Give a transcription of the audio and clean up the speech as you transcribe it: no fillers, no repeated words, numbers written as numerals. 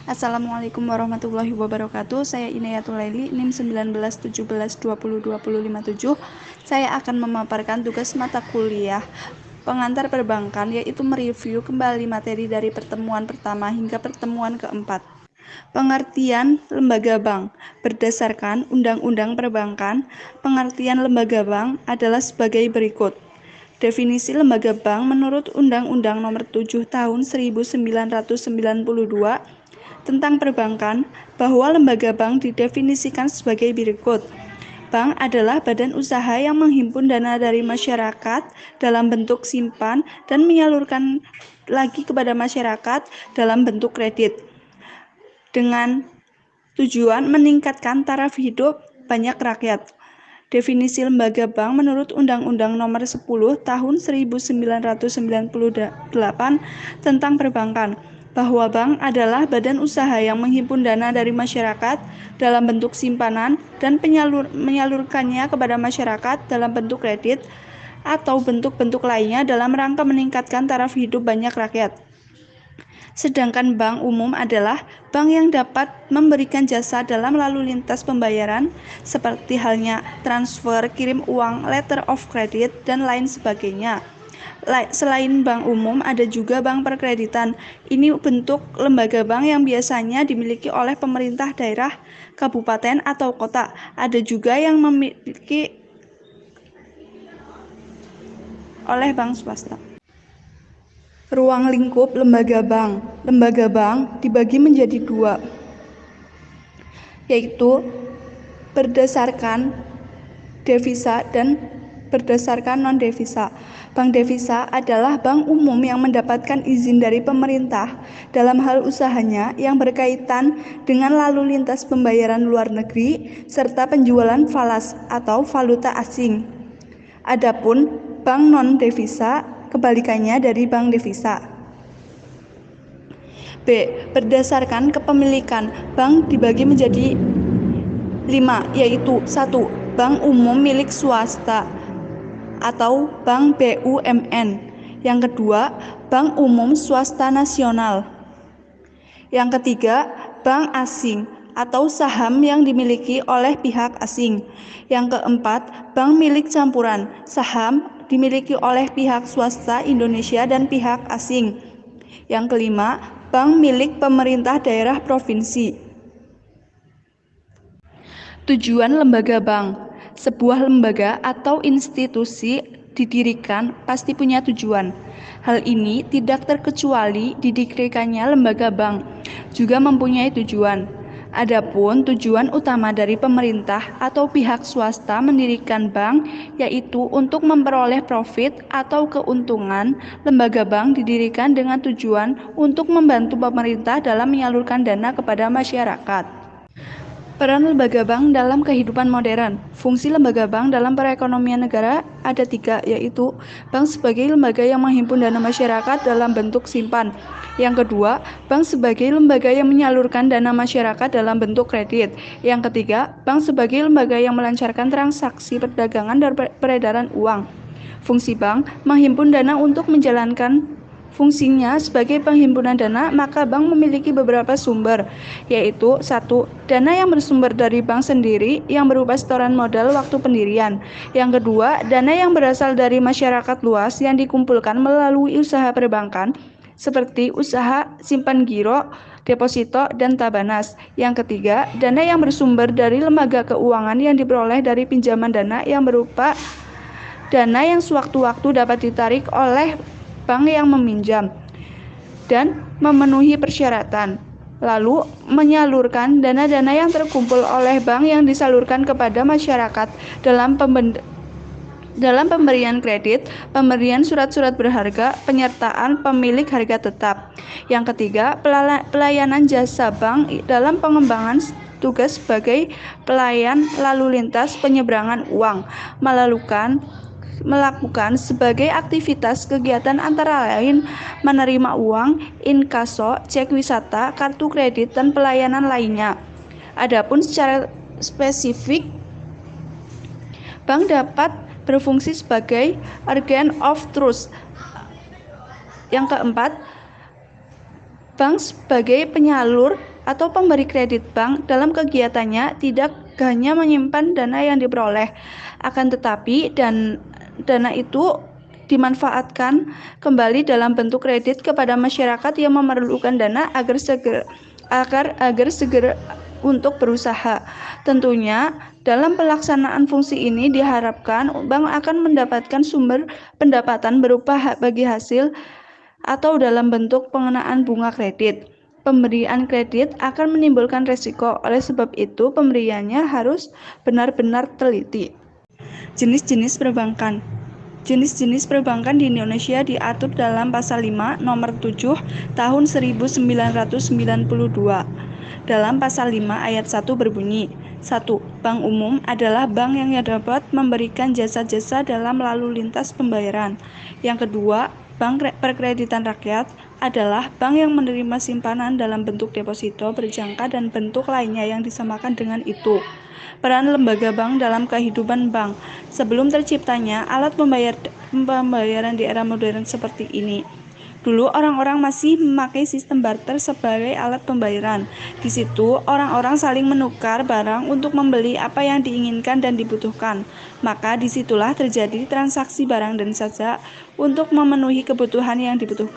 Assalamualaikum warahmatullahi wabarakatuh. Saya Inayatul Laili, NIM 1917202057. Saya akan memaparkan tugas mata kuliah pengantar perbankan, yaitu mereview kembali materi dari pertemuan pertama hingga pertemuan keempat. Pengertian lembaga bank. Berdasarkan Undang-Undang Perbankan, pengertian lembaga bank adalah sebagai berikut. Definisi lembaga bank menurut Undang-Undang Nomor 7 Tahun 1992 tentang perbankan, bahwa lembaga bank didefinisikan sebagai berikut. Bank adalah badan usaha yang menghimpun dana dari masyarakat dalam bentuk simpan dan menyalurkan lagi kepada masyarakat dalam bentuk kredit, dengan tujuan meningkatkan taraf hidup banyak rakyat. Definisi lembaga bank menurut Undang-Undang Nomor 10 Tahun 1998 tentang perbankan, bahwa bank adalah badan usaha yang menghimpun dana dari masyarakat dalam bentuk simpanan dan menyalurkannya kepada masyarakat dalam bentuk kredit atau bentuk-bentuk lainnya dalam rangka meningkatkan taraf hidup banyak rakyat. Sedangkan bank umum adalah bank yang dapat memberikan jasa dalam lalu lintas pembayaran seperti halnya transfer, kirim uang, letter of credit, dan lain sebagainya. Selain bank umum, ada juga bank perkreditan. Ini bentuk lembaga bank yang biasanya dimiliki oleh pemerintah daerah, kabupaten, atau kota. Ada juga yang memiliki oleh bank swasta. Ruang lingkup lembaga bank. Lembaga bank dibagi menjadi dua, yaitu berdasarkan devisa dan berdasarkan non-devisa. Bank devisa adalah bank umum yang mendapatkan izin dari pemerintah dalam hal usahanya yang berkaitan dengan lalu lintas pembayaran luar negeri serta penjualan falas atau valuta asing. Adapun bank non-devisa kebalikannya dari bank devisa. B. Berdasarkan kepemilikan, bank dibagi menjadi 5, yaitu 1. Bank umum milik swasta atau bank BUMN. Yang kedua, bank umum swasta nasional. Yang ketiga, bank asing atau saham yang dimiliki oleh pihak asing. Yang keempat, bank milik campuran, saham dimiliki oleh pihak swasta Indonesia dan pihak asing. Yang kelima, bank milik pemerintah daerah provinsi. Tujuan lembaga bank. Sebuah lembaga atau institusi didirikan pasti punya tujuan. Hal ini tidak terkecuali didirikannya lembaga bank juga mempunyai tujuan. Adapun tujuan utama dari pemerintah atau pihak swasta mendirikan bank yaitu untuk memperoleh profit atau keuntungan. Lembaga bank didirikan dengan tujuan untuk membantu pemerintah dalam menyalurkan dana kepada masyarakat. Peran lembaga bank dalam kehidupan modern. Fungsi lembaga bank dalam perekonomian negara ada 3, yaitu bank sebagai lembaga yang menghimpun dana masyarakat dalam bentuk simpan. Yang kedua, bank sebagai lembaga yang menyalurkan dana masyarakat dalam bentuk kredit. Yang ketiga, bank sebagai lembaga yang melancarkan transaksi perdagangan dan peredaran uang. Fungsi bank menghimpun dana untuk menjalankan fungsinya sebagai penghimpunan dana, maka bank memiliki beberapa sumber, yaitu 1. Dana yang bersumber dari bank sendiri yang berupa setoran modal waktu pendirian. Yang kedua, dana yang berasal dari masyarakat luas yang dikumpulkan melalui usaha perbankan seperti usaha simpan giro, deposito, dan tabanas. Yang ketiga, dana yang bersumber dari lembaga keuangan yang diperoleh dari pinjaman dana yang berupa dana yang sewaktu-waktu dapat ditarik oleh bank yang meminjam dan memenuhi persyaratan, lalu menyalurkan dana-dana yang terkumpul oleh bank yang disalurkan kepada masyarakat dalam pemberian kredit, pemberian surat-surat berharga, penyertaan pemilik harga tetap. Yang ketiga, pelayanan jasa bank dalam pengembangan tugas sebagai pelayan lalu lintas penyeberangan uang, melakukan sebagai aktivitas kegiatan antara lain menerima uang, inkaso, cek wisata, kartu kredit, dan pelayanan lainnya. Adapun secara spesifik, bank dapat berfungsi sebagai organ of trust. Yang keempat, bank sebagai penyalur atau pemberi kredit bank dalam kegiatannya tidak hanya menyimpan dana yang diperoleh, akan tetapi dana itu dimanfaatkan kembali dalam bentuk kredit kepada masyarakat yang memerlukan dana agar segera untuk berusaha. Tentunya, dalam pelaksanaan fungsi ini diharapkan bank akan mendapatkan sumber pendapatan berupa bagi hasil atau dalam bentuk pengenaan bunga kredit. Pemberian kredit akan menimbulkan risiko, oleh sebab itu pemberiannya harus benar-benar teliti. Jenis-jenis perbankan. Jenis-jenis perbankan di Indonesia diatur dalam Pasal 5 Nomor 7 Tahun 1992. Dalam Pasal 5 Ayat 1 berbunyi, 1. Bank umum adalah bank yang dapat memberikan jasa-jasa dalam lalu lintas pembayaran. Yang kedua, bank perkreditan rakyat adalah bank yang menerima simpanan dalam bentuk deposito berjangka dan bentuk lainnya yang disamakan dengan itu. Peran lembaga bank dalam kehidupan bank. Sebelum terciptanya alat pembayaran di era modern seperti ini, dulu orang-orang masih memakai sistem barter sebagai alat pembayaran. Di situ orang-orang saling menukar barang untuk membeli apa yang diinginkan dan dibutuhkan. Maka disitulah terjadi transaksi barang dan jasa untuk memenuhi kebutuhan yang dibutuhkan.